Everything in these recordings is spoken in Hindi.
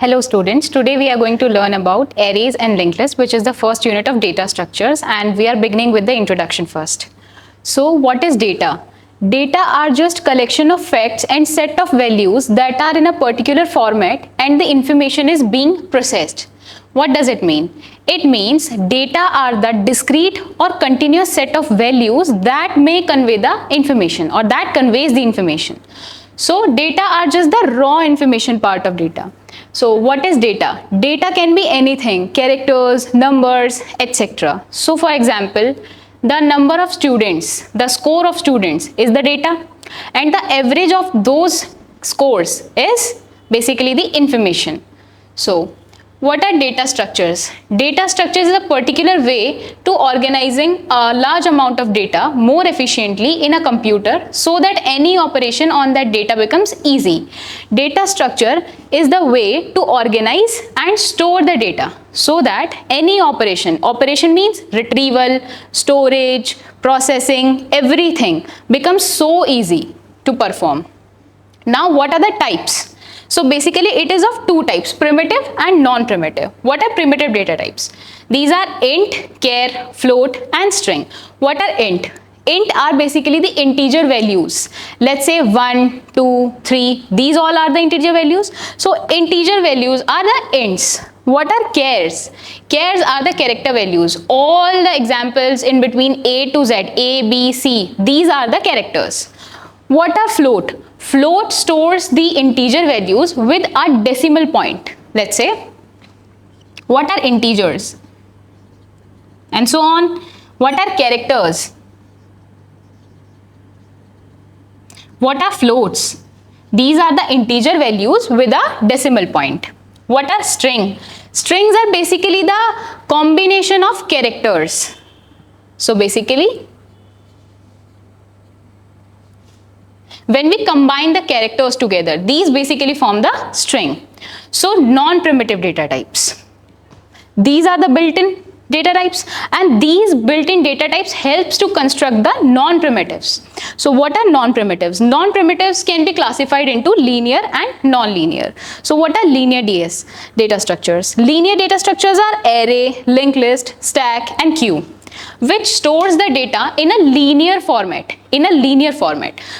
Hello students, today we are going to learn about arrays and linked lists, which is the first unit of data structures, and we are beginning with the introduction first. So what is data? Data are just collection of facts and set of values that are in a particular format and the information is being processed. What does it mean? It means data are the discrete or continuous set of values that may convey the information or that conveys the information. So data are just the raw information part of data. So what is data? Data can be anything, characters, numbers, etc. So for example, the number of students, the score of students is the data, and the average of those scores is basically the information. So what are data structures? Data structures is a particular way to organizing a large amount of data more efficiently in a computer so that any operation on that data becomes easy. Data structure is the way to organize and store the data so that any operation means retrieval, storage, processing, everything becomes so easy to perform. Now what are the types? So basically it is of two types, primitive and non-primitive. What are primitive data types? These are int, char, float and string. What are int? Int are basically the integer values. Let's say 1, 2, 3, these all are the integer values. So integer values are the ints. What are chars? Chars are the character values. All the examples in between A to Z, A, B, C, these are the characters. What are float? Float stores the integer values with a decimal point. Let's say, what are integers? And so on. What are characters? What are floats? These are the integer values with a decimal point. What are string? Strings are basically the combination of characters. So basically, when we combine the characters together, these basically form the string. So non-primitive data types. These are the built-in data types, and these built-in data types helps to construct the non-primitives. So what are non-primitives? Non-primitives can be classified into linear and non-linear. So what are linear data structures? Linear data structures are array, linked list, stack and queue, which stores the data in a linear format.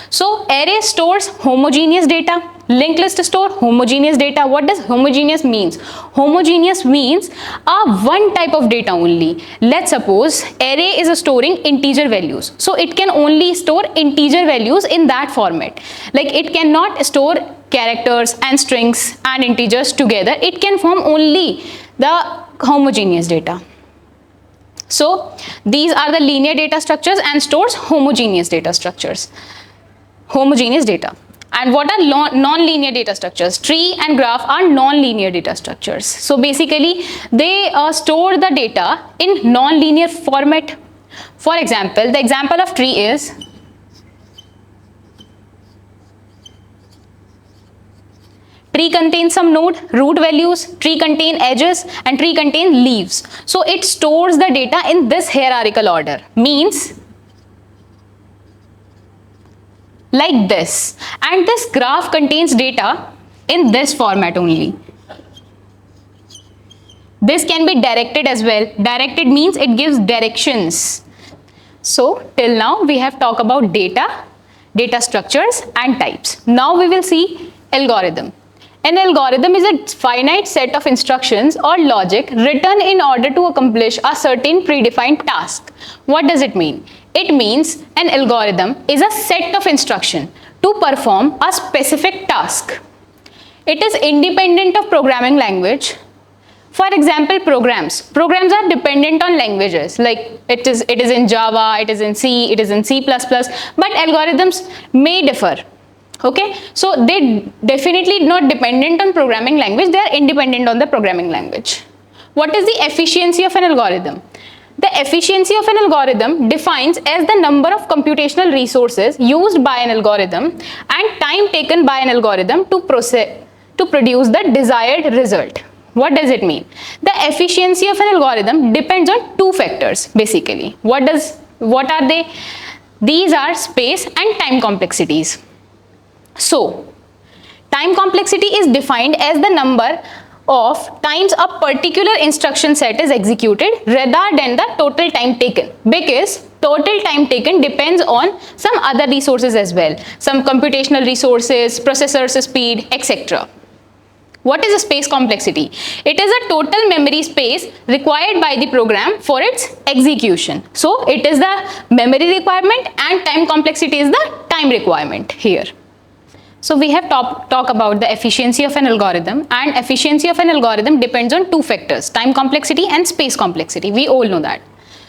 So array stores homogeneous data, linked list store homogeneous data. What does homogeneous means? Homogeneous means one type of data only. Let's suppose array is storing integer values, so it can only store integer values in that format. Like it cannot store characters and strings and integers together. It can form only the homogeneous data. So these are the linear data structures and stores homogeneous data structures. Homogeneous data. And what are non-linear data structures? Tree and graph are non-linear data structures. So basically they store the data in non-linear format. For example, the example of tree is tree contains some node, root values, tree contain edges and tree contain leaves. So it stores the data in this hierarchical order, means like this, and this graph contains data in this format only. This can be directed as well. Directed means it gives directions. So till now we have talked about data, data structures and types. Now we will see algorithm. An algorithm is a finite set of instructions or logic written in order to accomplish a certain predefined task. What does it mean? It means an algorithm is a set of instructions to perform a specific task. It is independent of programming language. For example, programs. Programs are dependent on languages, like it is in Java, it is in C, it is in C++, but algorithms may differ. Okay, so they definitely not dependent on programming language, they are independent on the programming language. What is the efficiency of an algorithm? The efficiency of an algorithm defines as the number of computational resources used by an algorithm and time taken by an algorithm to produce the desired result. What does it mean? The efficiency of an algorithm depends on two factors basically. What are they? These are space and time complexities. So time complexity is defined as the number of times a particular instruction set is executed rather than the total time taken, because total time taken depends on some other resources as well, some computational resources, processor speed, etc. What is a space complexity? It is a total memory space required by the program for its execution. So it is the memory requirement and time complexity is the time requirement here. So we have talk about the efficiency of an algorithm, and efficiency of an algorithm depends on two factors, time complexity and space complexity. We all know that.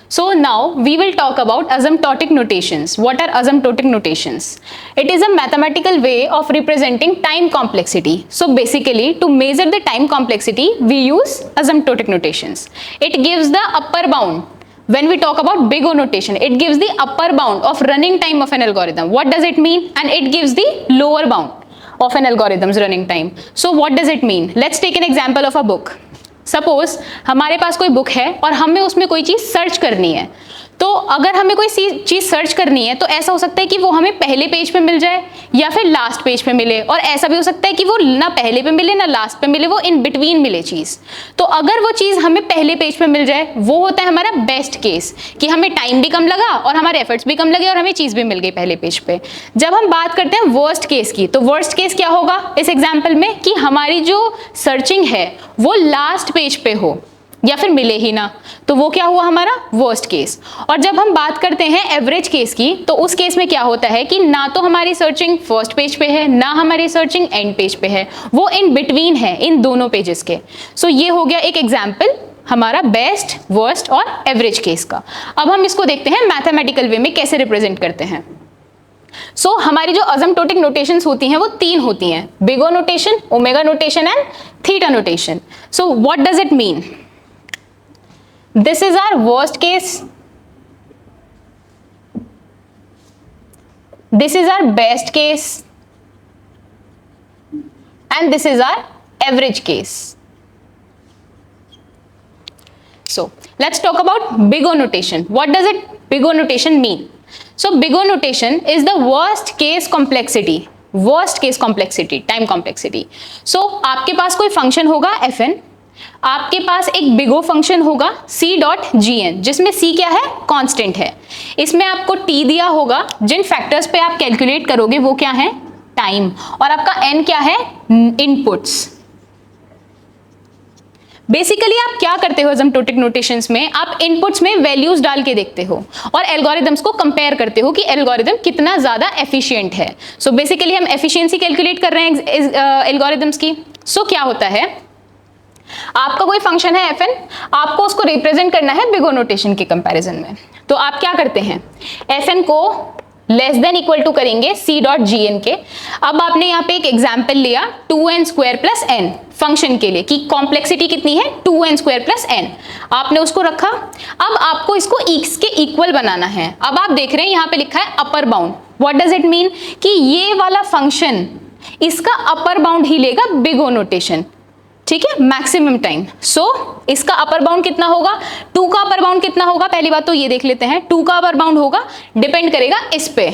So now we will talk about asymptotic notations. What are asymptotic notations? It is a mathematical way of representing time complexity. So basically, to measure the time complexity, we use asymptotic notations. It gives the upper bound. When we talk about big O notation, it gives the upper bound of running time of an algorithm. What does it mean? And it gives the lower bound of an algorithm's running time. So what does it mean? Let's take an example of a book. Suppose हमारे पास कोई बुक है और हमें उसमें कोई चीज़ सर्च करनी है, तो अगर हमें कोई चीज़ सर्च करनी है तो ऐसा हो सकता है कि वो हमें पहले पेज पे मिल जाए या फिर लास्ट पेज पे मिले, और ऐसा भी हो सकता है कि वो ना पहले पे मिले ना लास्ट पे मिले, वो इन बिटवीन मिले चीज़। तो अगर वो चीज़ हमें पहले पेज पे मिल जाए, वो होता है हमारा बेस्ट केस, कि हमें टाइम भी कम लगा और हमारे एफर्ट्स भी कम लगे और हमें चीज़ भी मिल गई पहले पेज पे। जब हम बात करते हैं वर्स्ट केस की, तो वर्स्ट केस क्या होगा इस एग्जाम्पल में, कि हमारी जो सर्चिंग है वो लास्ट पेज पे हो या फिर मिले ही ना, तो वो क्या हुआ हमारा वर्स्ट केस। और जब हम बात करते हैं एवरेज केस की, तो उस केस में क्या होता है कि ना तो हमारी सर्चिंग फर्स्ट पेज पे है ना हमारी सर्चिंग एंड पेज पे है, वो इन बिटवीन है इन दोनों पेजेस के। सो ये हो गया एक एग्जाम्पल हमारा बेस्ट, वर्स्ट और एवरेज केस का। अब हम इसको देखते हैं मैथमेटिकल वे में कैसे रिप्रेजेंट करते हैं। सो हमारी जो असिम्प्टोटिक नोटेशंस होती हैं वो तीन होती हैं, big O notation, omega notation and theta notation. So what does it mean? This is our worst case, this is our best case, and this is our average case. So let's talk about big O notation. What does it big O notation mean? So big O notation is the worst case complexity, worst case complexity, time complexity. So आपके पास कोई फंक्शन होगा fn, आपके पास एक बिग O फंक्शन होगा c.gn, जिसमें c क्या है? कांस्टेंट है। इसमें आपको t दिया होगा, जिन फैक्टर्स पे आप कैलकुलेट करोगे वो क्या है? टाइम। और आपका n क्या है? इनपुट्स। बेसिकली आप क्या करते हो असिम्प्टोटिक नोटेशंस में? आप इनपुट्स में वैल्यूज डाल के देखते हो और एल्गोरिदम्स को कंपेयर करते हो कि एल्गोरिदम कितना ज्यादा एफिशिएंट है। सो बेसिकली हम एफिशिएंसी कैलकुलेट कर रहे हैं एल्गोरिदम्स की। सो क्या होता है, आपका कोई फंक्शन है fn, आपको उसको रिप्रेजेंट करना है बिग O नोटेशन के कंपैरिजन में। तो आप क्या करते हैं, fn को लेस देन इक्वल टू करेंगे c.gn के। अब आपने यहाँ पे एक एग्जाम्पल लिया 2n square plus n function के लिए, कि कॉम्प्लेक्सिटी कितनी है? 2n square plus n। आपने उसको रखा, अब आपको इसको x के इक्वल बनाना है। अब आप देख रहे हैं यहाँ पे लिखा है upper bound. What does it mean? कि ये वाला फंक्शन इसका अपर बाउंड ही लेगा बिग O नोटेशन, ठीक है, मैक्सिमम टाइम। सो इसका अपर बाउंड कितना होगा? 2 का अपर बाउंड कितना होगा? पहली बात तो ये देख लेते हैं, 2 का अपर बाउंड होगा, डिपेंड करेगा इस पे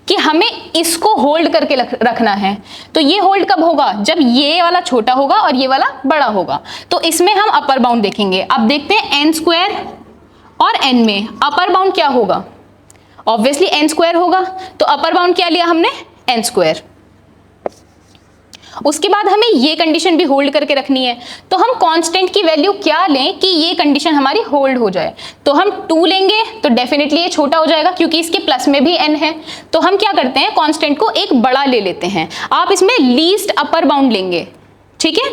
कि हमें इसको होल्ड करके रखना है। तो ये होल्ड कब होगा? जब ये वाला छोटा होगा और ये वाला बड़ा होगा। तो इसमें हम अपर बाउंड देखेंगे। अब देखते हैं n स्क्वायर और n में अपर बाउंड क्या होगा? ऑब्वियसली n स्क्वायर होगा, तो अपर बाउंड क्या लिया हमने? n square. उसके बाद हमें ये कंडीशन भी होल्ड करके रखनी है, तो हम कांस्टेंट की वैल्यू क्या लें कि ये कंडीशन हमारी होल्ड हो जाए? तो हम 2 लेंगे, तो डेफिनेटली ये छोटा हो जाएगा क्योंकि इसके प्लस में भी n है। तो हम क्या करते हैं, कांस्टेंट को एक बड़ा ले लेते हैं। आप इसमें लीस्ट अपर बाउंड लेंगे, ठीक है,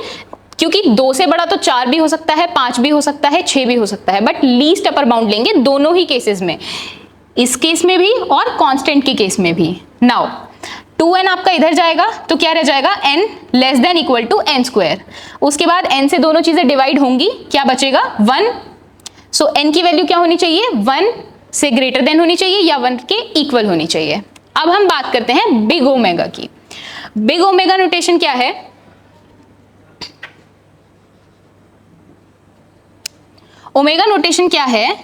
क्योंकि 2 से बड़ा तो 4 भी हो सकता है, 5 भी हो सकता है, 6 भी हो सकता है, बट लीस्ट अपर बाउंड लेंगे दोनों ही केसेस में, इस केस में भी और कांस्टेंट के केस में भी। नाउ 2n आपका इधर जाएगा तो क्या रह जाएगा? n less than equal to n square. उसके बाद n से दोनों चीजें डिवाइड होंगी, क्या बचेगा? 1। सो n की वैल्यू क्या होनी चाहिए? 1 से ग्रेटर देन होनी चाहिए या 1 के इक्वल होनी चाहिए। अब हम बात करते हैं बिग ओमेगा की। बिग ओमेगा नोटेशन क्या है? ओमेगा नोटेशन क्या है?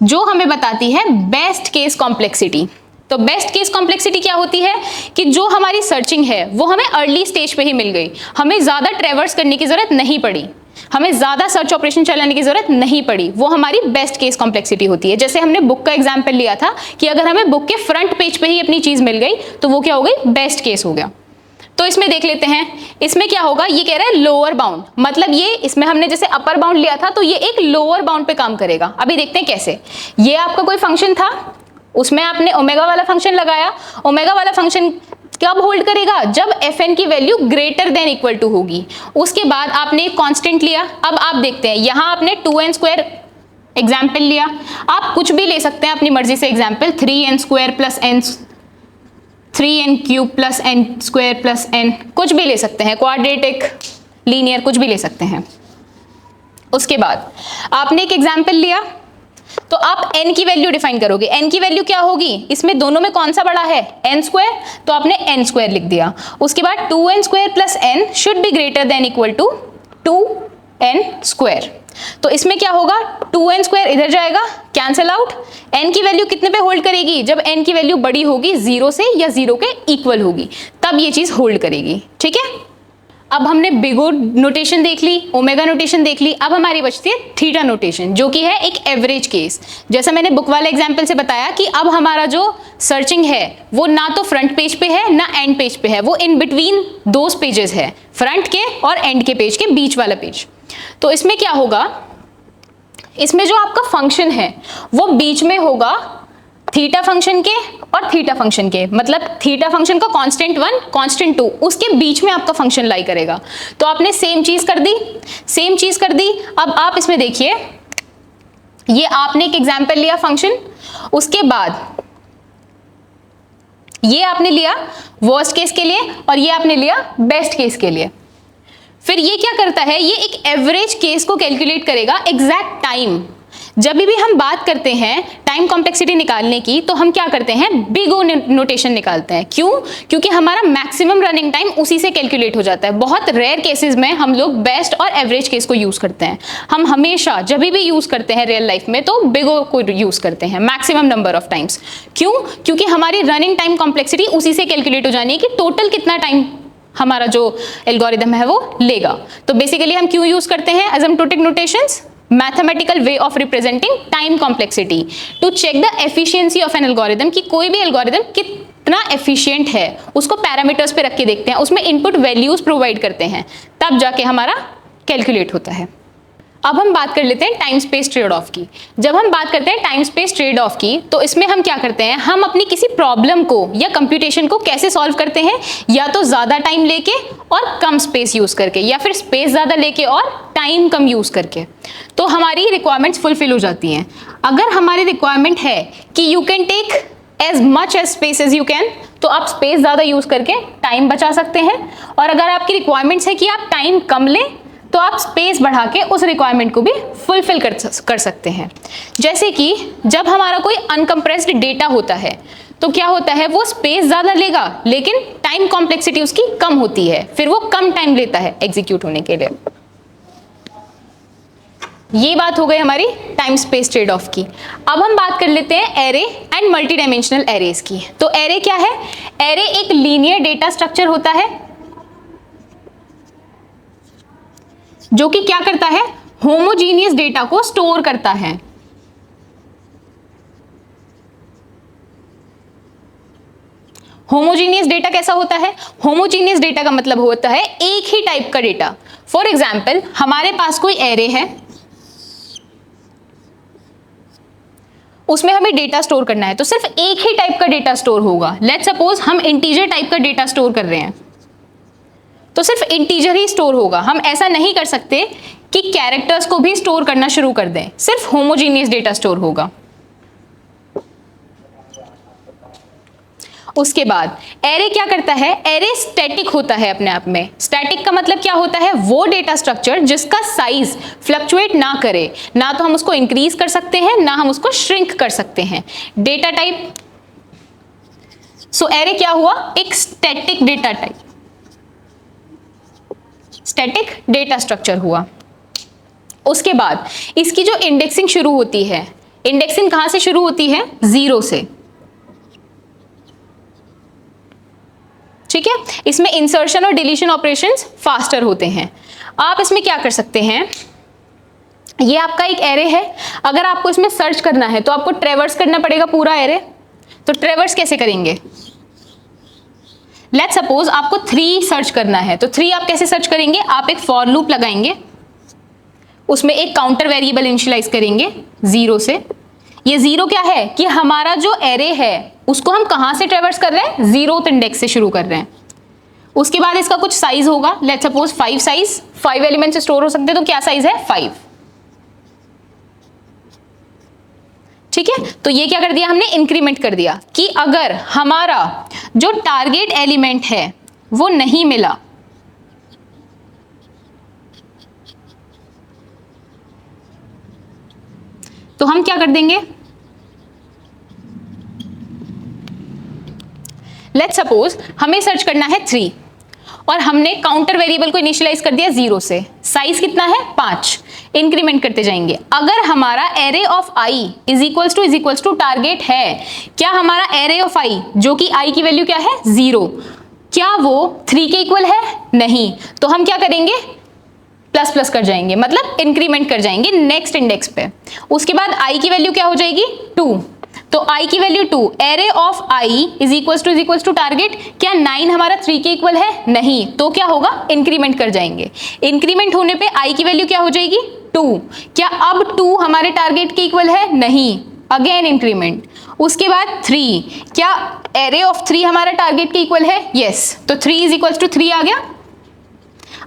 जो हमें बताती है बेस्ट केस कॉम्प्लेक्सिटी। तो बेस्ट केस कॉम्प्लेक्सिटी क्या होती है कि जो हमारी सर्चिंग है वो हमें अर्ली स्टेज पे ही मिल गई, हमें ज़्यादा ट्रेवर्स करने की ज़रूरत नहीं पड़ी, हमें ज़्यादा सर्च ऑपरेशन चलाने की ज़रूरत नहीं पड़ी, वो हमारी बेस्ट केस कॉम्प्लेक्सिटी होती है। जैसे हमने बुक का एग्जाम्पल लिया था कि अगर हमें बुक के फ्रंट पेज पे ही अपनी चीज़ मिल गई तो वो क्या हो गई, बेस्ट केस हो गया। तो इसमें देख लेते हैं, इसमें क्या होगा, ये कह रहा है लोअर बाउंड, मतलब ये इसमें हमने जैसे अपर बाउंड लिया था तो ये एक लोअर बाउंड पे काम करेगा। अभी देखते हैं कैसे। ये आपका कोई फंक्शन था, उसमें आपने ओमेगा वाला फंक्शन लगाया, ओमेगा वाला फंक्शन कब होल्ड करेगा, जब fn की वैल्यू ग्रेटर देन इक्वल टू होगी। उसके बाद आपने एक कांस्टेंट लिया। अब आप देखते हैं यहां आपने 2n² एग्जाम्पल लिया, आप कुछ भी ले सकते हैं अपनी मर्जी से example, 3n² plus n 3n³ plus n² plus n, कुछ भी ले सकते हैं, क्वाड्रेटिक, लीनियर, कुछ भी ले सकते हैं। उसके बाद आपने एक एग्जाम्पल लिया तो आप n की वैल्यू डिफाइन करोगे। n की वैल्यू क्या होगी, इसमें दोनों में कौन सा बड़ा है, n², तो आपने n² लिख दिया। उसके बाद 2n² plus n should be greater than equal to 2n²। तो इसमें क्या होगा, 2n² इधर जाएगा, कैंसिल आउट, n की वैल्यू कितने पे होल्ड करेगी, जब n की वैल्यू बड़ी होगी 0 से या 0 के इक्वल होगी तब ये चीज होल्ड करेगी। ठीक है, अब हमने बिग ओ नोटेशन देख ली, ओमेगा नोटेशन देख ली, अब हमारी बचती है थीटा नोटेशन, जो कि है एक एवरेज केस। जैसा मैंने बुक वाले एग्जाम्पल से बताया कि अब हमारा जो सर्चिंग है वो ना तो फ्रंट पेज पे है ना एंड पेज पे है, वो इन बिटवीन दो पेजेस है, फ्रंट के और एंड के पेज के बीच वाला पेज। तो इसमें क्या होगा, इसमें जो आपका फंक्शन है वो बीच में होगा थीटा फंक्शन के और थीटा फंक्शन के, मतलब थीटा फंक्शन का कांस्टेंट 1 कांस्टेंट 2 उसके बीच में आपका फंक्शन लाई करेगा। तो आपने सेम चीज कर दी, सेम चीज कर दी। अब आप इसमें देखिए, ये आपने एक एग्जांपल लिया फंक्शन, उसके बाद ये आपने लिया वर्स्ट केस के लिए और ये आपने लिया बेस्ट केस के लिए। फिर ये क्या करता है, ये एक एवरेज केस को कैलकुलेट करेगा एग्जैक्ट टाइम। जब भी हम बात करते हैं टाइम कॉम्प्लेक्सिटी निकालने की तो हम क्या करते हैं, बिग ओ नोटेशन निकालते हैं। क्यों, क्योंकि हमारा मैक्सिमम रनिंग टाइम उसी से कैलकुलेट हो जाता है। बहुत रेयर केसेस में हम लोग बेस्ट और एवरेज केस को यूज करते हैं। हम हमेशा जब भी यूज करते हैं रियल लाइफ में तो बिग ओ को यूज करते हैं मैक्सिमम नंबर ऑफ टाइम्स। क्यों, क्योंकि हमारी रनिंग टाइम कॉम्प्लेक्सिटी उसी से कैलकुलेट हो जानी है कि टोटल कितना टाइम हमारा जो एल्गोरिदम है वो लेगा। तो बेसिकली हम क्यों यूज करते हैं asymptotic notations, mathematical way of representing time complexity to check the efficiency of an algorithm, कि कोई भी एल्गोरिदम कितना एफिशिएंट है उसको पैरामीटर्स पे रख के देखते हैं, उसमें इनपुट वैल्यूज प्रोवाइड करते हैं, तब जाके हमारा कैलकुलेट होता है। अब हम बात कर लेते हैं टाइम स्पेस ट्रेड ऑफ की। जब हम बात करते हैं टाइम स्पेस ट्रेड ऑफ की तो इसमें हम क्या करते हैं, हम अपनी किसी प्रॉब्लम को या कंप्यूटेशन को कैसे सॉल्व करते हैं, या तो ज़्यादा टाइम लेके और कम स्पेस यूज़ करके, या फिर स्पेस ज़्यादा लेके और टाइम कम यूज़ करके। तो हमारी रिक्वायरमेंट्स फुलफिल हो जाती हैं। अगर हमारी रिक्वायरमेंट है कि you can take as much as space as you can, तो आप स्पेस ज़्यादा यूज़ करके टाइम बचा सकते हैं। और अगर आपकी रिक्वायरमेंट्स है कि आप टाइम कम लें तो आप स्पेस बढ़ा के उस रिक्वायरमेंट को भी फुलफिल कर सकते हैं। जैसे कि जब हमारा कोई अनकम्प्रेस्ड डेटा होता है तो क्या होता है, वो स्पेस ज़्यादा लेगा लेकिन टाइम कॉम्प्लेक्सिटी उसकी कम होती है, फिर वो कम टाइम लेता है एग्जीक्यूट होने के लिए। ये बात हो गई हमारी टाइम स्पेस ट्रेड ऑफ की। अब हम बात कर लेते हैं array and multi dimensional arrays की। तो एरे क्या है, एरे एक लीनियर डेटा स्ट्रक्चर होता है जो कि क्या करता है, होमोजीनियस डेटा को स्टोर करता है। होमोजीनियस डेटा कैसा होता है, होमोजीनियस डेटा का मतलब होता है एक ही टाइप का डेटा। फॉर एग्जाम्पल हमारे पास कोई एरे है, उसमें हमें डेटा स्टोर करना है तो सिर्फ एक ही टाइप का डेटा स्टोर होगा। लेट्स सपोज हम इंटीजर टाइप का डेटा स्टोर कर रहे हैं तो सिर्फ इंटीजर ही स्टोर होगा। हम ऐसा नहीं कर सकते कि कैरेक्टर्स को भी स्टोर करना शुरू कर दें, सिर्फ होमोजीनियस डेटा स्टोर होगा। उसके बाद एरे क्या करता है, एरे स्टैटिक होता है अपने आप में। स्टैटिक का मतलब क्या होता है, वो डेटा स्ट्रक्चर जिसका साइज फ्लक्चुएट ना करे, ना तो हम उसको इंक्रीज कर सकते हैं ना हम उसको श्रिंक कर सकते हैं। डेटा टाइप, सो एरे क्या हुआ, एक static data type, static data structure हुआ। उसके बाद इसकी जो इंडेक्सिंग शुरू होती है, इंडेक्सिंग कहां से शुरू होती है, 0 से। ठीक है, इसमें इंसर्शन और डिलीशन ऑपरेशंस फास्टर होते हैं। आप इसमें क्या कर सकते हैं, ये आपका एक एरे है, अगर आपको इसमें सर्च करना है तो आपको ट्रेवर्स करना पड़ेगा पूरा एरे। तो ट्रेवर्स कैसे करेंगे, लेट्स सपोज आपको 3 सर्च करना है, तो 3 आप कैसे सर्च करेंगे, आप एक फॉर लूप लगाएंगे, उसमें एक काउंटर वेरिएबल इनिशियलाइज करेंगे 0 से। ये 0 क्या है कि हमारा जो एरे है उसको हम कहां से ट्रेवर्स कर रहे हैं, 0th इंडेक्स से शुरू कर रहे हैं। उसके बाद इसका कुछ साइज होगा, लेट्स सपोज 5 साइज, 5 एलिमेंट से स्टोर हो सकते हैं, तो क्या साइज है 5। ठीक है, तो ये क्या कर दिया हमने, इंक्रीमेंट कर दिया कि अगर हमारा जो टारगेट एलिमेंट है वो नहीं मिला, तो हम क्या कर देंगे, लेट्स सपोज हमें सर्च करना है 3 और हमने काउंटर वेरिएबल को इनिशियलाइज कर दिया 0 से, साइज कितना है 5, इंक्रीमेंट करते जाएंगे। अगर हमारा array of i is equals to target है, क्या हमारा एरे ऑफ i जो कि i की वैल्यू क्या है 0, क्या वो 3 के इक्वल है, नहीं, तो हम क्या करेंगे, प्लस प्लस कर जाएंगे, मतलब इंक्रीमेंट कर जाएंगे नेक्स्ट इंडेक्स पे। उसके बाद i की वैल्यू क्या हो जाएगी 2, तो i की वैल्यू 2, array of i is equals to target, क्या 9 हमारा 3 के इक्वल है, नहीं, तो क्या होगा, इंक्रीमेंट कर जाएंगे। इंक्रीमेंट होने पे i की वैल्यू क्या हो जाएगी 2, क्या अब 2 हमारे टारगेट के इक्वल है, नहीं, अगेन इंक्रीमेंट। उसके बाद 3, क्या एरे ऑफ 3 हमारा टारगेट के इक्वल है, यस, तो 3 इज इक्वल्स टू 3 आ गया।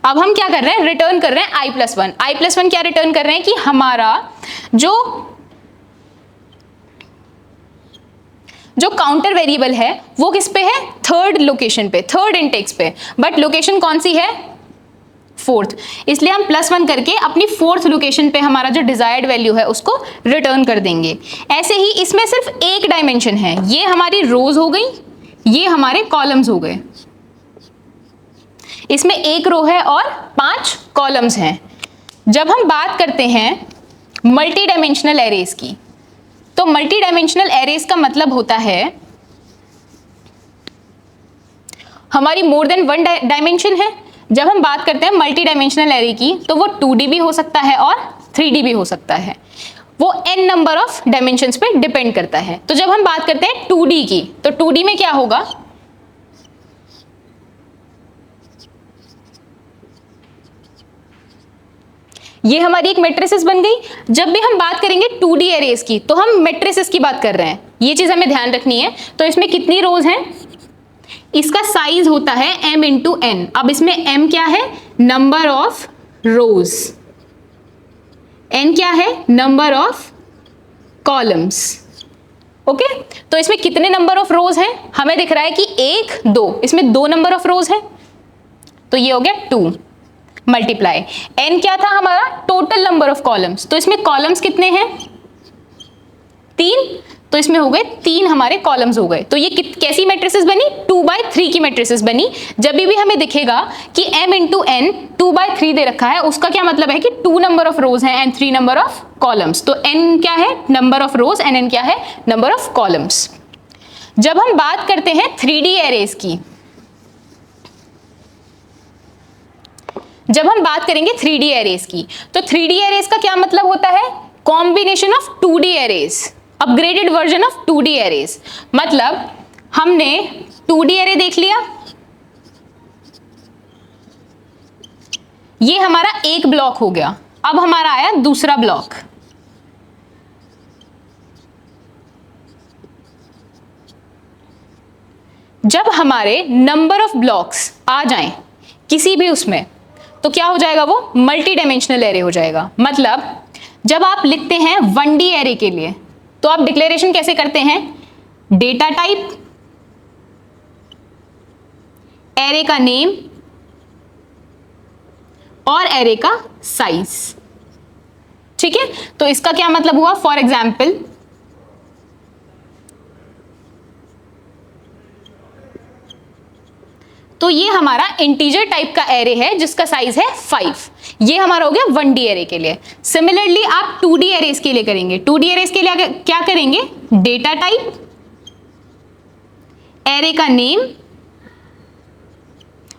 अब हम क्या कर रहे हैं, रिटर्न कर रहे हैं i+1। i+1 क्या रिटर्न कर रहे हैं कि हमारा जो काउंटर वेरिएबल है वो किस पे है, 3rd लोकेशन पे, 3rd इंडेक्स पे, बट लोकेशन कौन सी है 4th, इसलिए हम +1 करके अपनी 4th लोकेशन पे हमारा जो डिजायर्ड वैल्यू है उसको रिटर्न कर देंगे। ऐसे ही इसमें सिर्फ एक डायमेंशन है, ये हमारी रोज हो गई, ये हमारे कॉलम्स हो गए, इसमें एक रो है और 5 कॉलम्स हैं। जब हम बात करते हैं मल्टी डायमेंशनल एरेज की, तो मल्टी डायमेंशनल एरेज का मतलब होता है हमारी मोर देन 1 डायमेंशन है। जब हम बात करते हैं मल्टी डायमेंशनल एरे की, तो वो 2D भी हो सकता है और 3D भी हो सकता है, वो n नंबर ऑफ डायमेंशंस पे डिपेंड करता है। तो जब हम बात करते हैं 2D की, तो 2D में क्या होगा, ये हमारी एक मैट्रिसेस बन गई। जब भी हम बात करेंगे 2D एरेज की, तो हम मैट्रिसेस की बात कर रहे हैं, ये चीज हमें ध्यान रखनी है। तो इसमें कितनी रोज हैं, इसका साइज होता है m इंटू n। अब इसमें m क्या है, नंबर ऑफ रोज, n क्या है, नंबर ऑफ कॉलम्स। ओके, तो इसमें कितने नंबर ऑफ रोज हैं, हमें दिख रहा है कि 1 2, इसमें 2 नंबर ऑफ रोज है, तो ये हो गया 2 मल्टीप्लाई n क्या था हमारा, टोटल नंबर ऑफ कॉलम्स, तो इसमें कॉलम्स कितने हैं 3, तो इसमें हो गए 3 हमारे कॉलम्स हो गए। तो ये कैसी मैट्रिसेस बनी, 2/3 की मैट्रिसेस बनी। जब भी हमें दिखेगा कि m इंटू n 2/3 दे रखा है, उसका क्या मतलब है कि 2 नंबर ऑफ रोज हैं एंड 3 नंबर ऑफ कॉलम्स। तो n क्या है, number of rose, and n क्या है, नंबर ऑफ कॉलम्स। जब हम बात करते हैं 3D एरेज की, जब हम बात करेंगे 3D एरेज की, तो 3D एरेज का क्या मतलब होता है, combination of 2D arrays, upgraded version of 2D arrays. मतलब हमने 2D एरे देख लिया, ये हमारा एक ब्लॉक हो गया, अब हमारा आया दूसरा ब्लॉक। जब हमारे नंबर ऑफ ब्लॉक्स आ जाएं किसी भी उसमें, तो क्या हो जाएगा, वो मल्टी डायमेंशनल एरे हो जाएगा। मतलब जब आप लिखते हैं 1D एरे के लिए, तो आप डिक्लेरेशन कैसे करते हैं, डेटा टाइप, एरे का नेम और एरे का साइज। ठीक है, तो इसका क्या मतलब हुआ, फॉर एग्जाम्पल तो ये हमारा इंटीजर टाइप का एरे है जिसका साइज है 5, ये हमारा हो गया 1D एरे के लिए। सिमिलरली आप 2D एरेज के लिए करेंगे, 2D एरेज के लिए क्या करेंगे, डेटा टाइप, एरे का नेम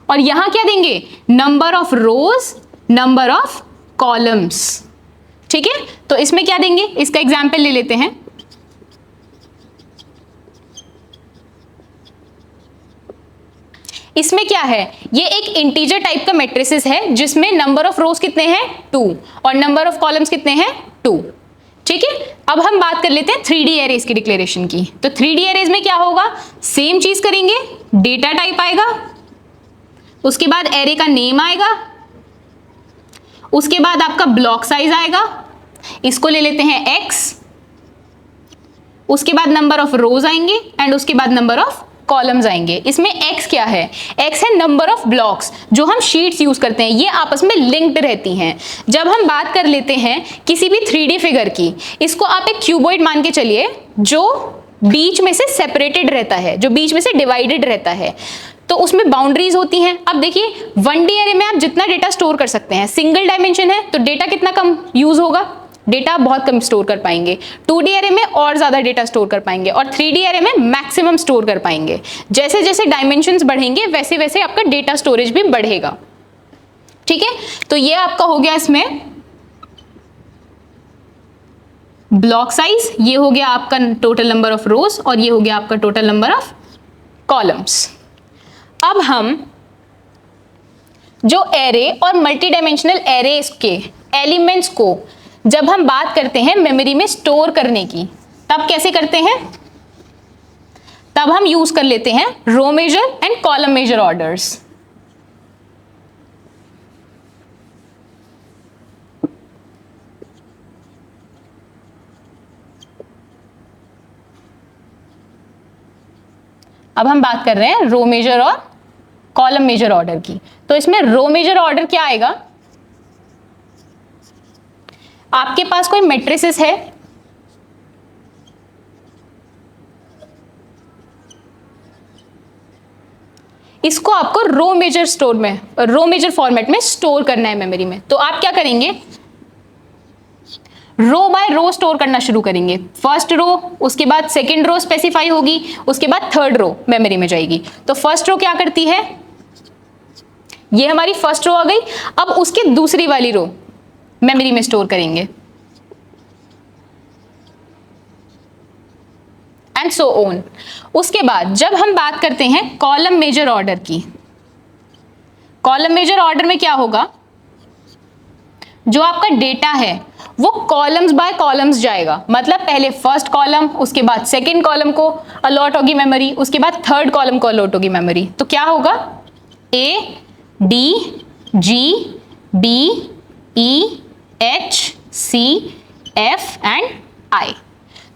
और यहां क्या देंगे, number of rose, number of columns. ठीक है, तो इसमें क्या देंगे, इसका एग्जाम्पल ले लेते हैं। इसमें क्या है, ये एक इंटीजर टाइप का मैट्रिसेस है जिसमें नंबर ऑफ रोज कितने हैं 2 और नंबर ऑफ कॉलम्स कितने हैं 2। ठीक है, अब हम बात कर लेते हैं 3D एरेज की डिक्लेरेशन की। तो 3D एरेज में क्या होगा, सेम चीज करेंगे, डेटा टाइप आएगा, उसके बाद एरे का नेम आएगा, उसके बाद आपका ब्लॉक साइज आएगा, इसको ले लेते हैं x, उसके बाद नंबर ऑफ रोज आएंगे एंड उसके बाद नंबर ऑफ कॉलम्स आएंगे। इसमें x क्या है, x है नंबर ऑफ ब्लॉक्स जो हम शीट्स यूज करते हैं, ये आपस में लिंक्ड रहती हैं। जब हम बात कर लेते हैं किसी भी 3D फिगर की, इसको आप एक क्यूबॉइड मान के चलिए जो बीच में से सेपरेटेड रहता है, जो बीच में से डिवाइडेड रहता है, तो उसमें बाउंड्रीज होती हैं। अब देखिए 1D एरे में आप जितना डेटा स्टोर कर सकते हैं, सिंगल डायमेंशन है तो डेटा कितना कम यूज होगा, डेटा बहुत कम स्टोर कर पाएंगे। 2D एरे में और ज्यादा डेटा स्टोर कर पाएंगे और 3D एरे में मैक्सिमम स्टोर कर पाएंगे। जैसे जैसे डायमेंशंस बढ़ेंगे वैसे वैसे आपका डेटा स्टोरेज भी बढ़ेगा। ठीक है, तो ये आपका हो गया इसमें ब्लॉक साइज, ये हो गया आपका टोटल नंबर ऑफ रोज और ये हो गया आपका टोटल नंबर ऑफ कॉलम्स। अब हम जो एरे और मल्टी डायमेंशनल एरे के एलिमेंट्स को जब हम बात करते हैं मेमोरी में स्टोर करने की, तब कैसे करते हैं, तब हम यूज कर लेते हैं row major and column major orders. अब हम बात कर रहे हैं रो मेजर और कॉलम मेजर ऑर्डर की। तो इसमें रो मेजर ऑर्डर क्या आएगा, आपके पास कोई मैट्रिसेस है, इसको आपको रो मेजर स्टोर में, रो मेजर फॉर्मेट में स्टोर करना है मेमोरी में। तो आप क्या करेंगे, रो बाय रो स्टोर करना शुरू करेंगे। फर्स्ट रो, उसके बाद सेकंड रो स्पेसिफाई होगी, उसके बाद थर्ड रो मेमोरी में जाएगी। तो फर्स्ट रो क्या करती है, ये हमारी फर्स्ट रो आ गई, अब उसकी दूसरी वाली रो मेमोरी में स्टोर करेंगे एंड सो ऑन। उसके बाद जब हम बात करते हैं कॉलम मेजर ऑर्डर की, कॉलम मेजर ऑर्डर में क्या होगा, जो आपका डेटा है वो कॉलम्स बाय कॉलम्स जाएगा। मतलब पहले फर्स्ट कॉलम, उसके बाद सेकंड कॉलम को अलॉट होगी मेमोरी, उसके बाद थर्ड कॉलम को अलॉट होगी मेमोरी। तो क्या होगा, A D G B E H C F and I।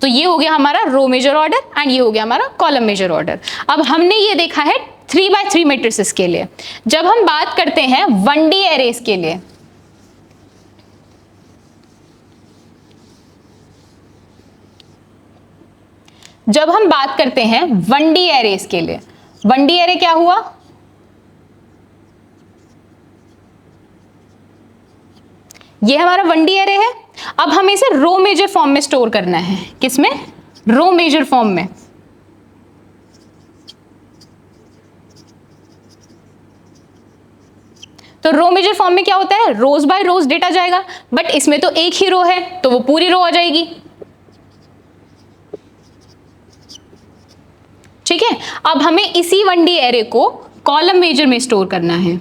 तो ये हो गया हमारा रो मेजर ऑर्डर एंड ये हो गया हमारा कॉलम मेजर ऑर्डर। अब हमने ये देखा है 3x3 मैट्रिसेस के लिए। जब हम बात करते हैं 1D एरेज के लिए, जब हम बात करते हैं 1D एरेज के लिए, 1D एरे क्या हुआ, ये हमारा 1D एरे है। अब हमें इसे रो मेजर फॉर्म में स्टोर करना है। किसमें, रो मेजर फॉर्म में। तो रो मेजर फॉर्म में क्या होता है, रोज बाय रोज डेटा जाएगा, बट इसमें तो एक ही रो है तो वो पूरी रो आ जाएगी। ठीक है, अब हमें इसी 1D एरे को कॉलम मेजर में स्टोर करना है।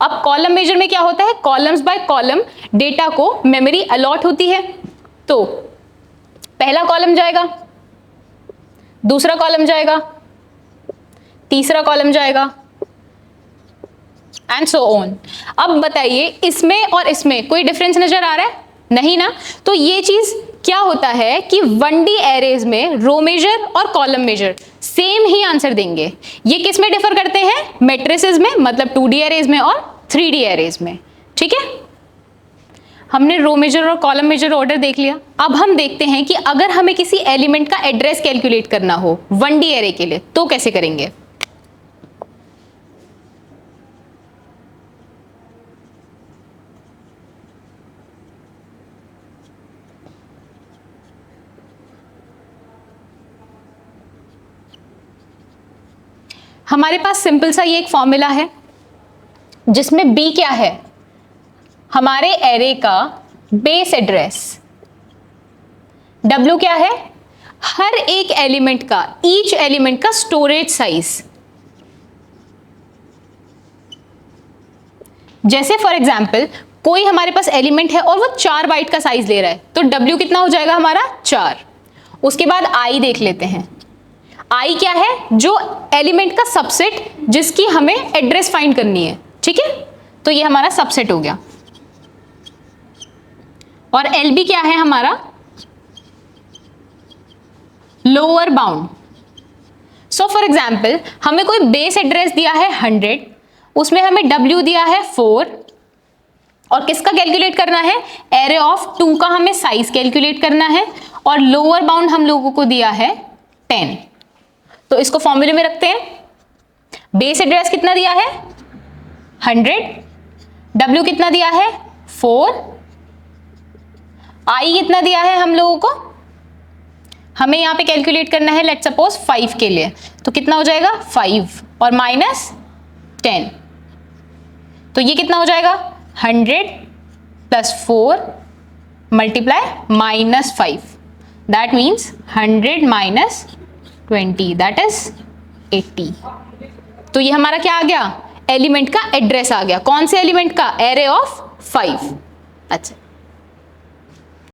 अब कॉलम मेजर में क्या होता है, कॉलम्स बाय कॉलम डेटा को मेमोरी अलॉट होती है। तो पहला कॉलम जाएगा, दूसरा कॉलम जाएगा, तीसरा कॉलम जाएगा एंड सो ऑन। अब बताइए इसमें और इसमें कोई डिफरेंस नजर आ रहा है, नहीं ना। तो ये चीज क्या होता है कि 1D एरेज में रो मेजर और कॉलम मेजर सेम ही आंसर देंगे। ये किस में डिफर करते हैं, मैट्रिसेस में, मतलब 2D एरेज में और 3D एरेज में। ठीक है, हमने रो मेजर और कॉलम मेजर ऑर्डर देख लिया। अब हम देखते हैं कि अगर हमें किसी एलिमेंट का एड्रेस कैलकुलेट करना हो 1D एरे के लिए तो कैसे करेंगे। हमारे पास सिंपल सा ये एक फॉर्मूला है जिसमें b क्या है, हमारे एरे का बेस एड्रेस, w क्या है, हर एक एलिमेंट का, ईच एलिमेंट का स्टोरेज साइज। जैसे फॉर एग्जाम्पल कोई हमारे पास एलिमेंट है और वो 4 बाइट का साइज ले रहा है, तो w कितना हो जाएगा हमारा 4। उसके बाद i देख लेते हैं, i क्या है, जो एलिमेंट का सबसेट जिसकी हमें एड्रेस फाइंड करनी है, ठीक है, तो ये हमारा सबसेट हो गया। और lb क्या है हमारा, lower bound. So for example हमें कोई बेस एड्रेस दिया है 100, उसमें हमें w दिया है 4, और किसका कैलकुलेट करना है, एरे ऑफ 2 का हमें साइज कैलकुलेट करना है, और लोअर बाउंड हम लोगों को दिया है 10। तो इसको फॉर्मूले में रखते हैं। बेस एड्रेस कितना दिया है 100, w कितना दिया है 4, i कितना दिया है हम लोगों को, हमें यहां पे कैलकुलेट करना है लेट्स सपोज 5 के लिए, तो कितना हो जाएगा 5 और माइनस 10, तो ये कितना हो जाएगा 100 plus 4 multiply minus 5, that means 100 minus 20 that is 80। तो ये हमारा क्या आ गया, एलिमेंट का एड्रेस आ गया। कौन से एलिमेंट का, एरे ऑफ 5। अच्छा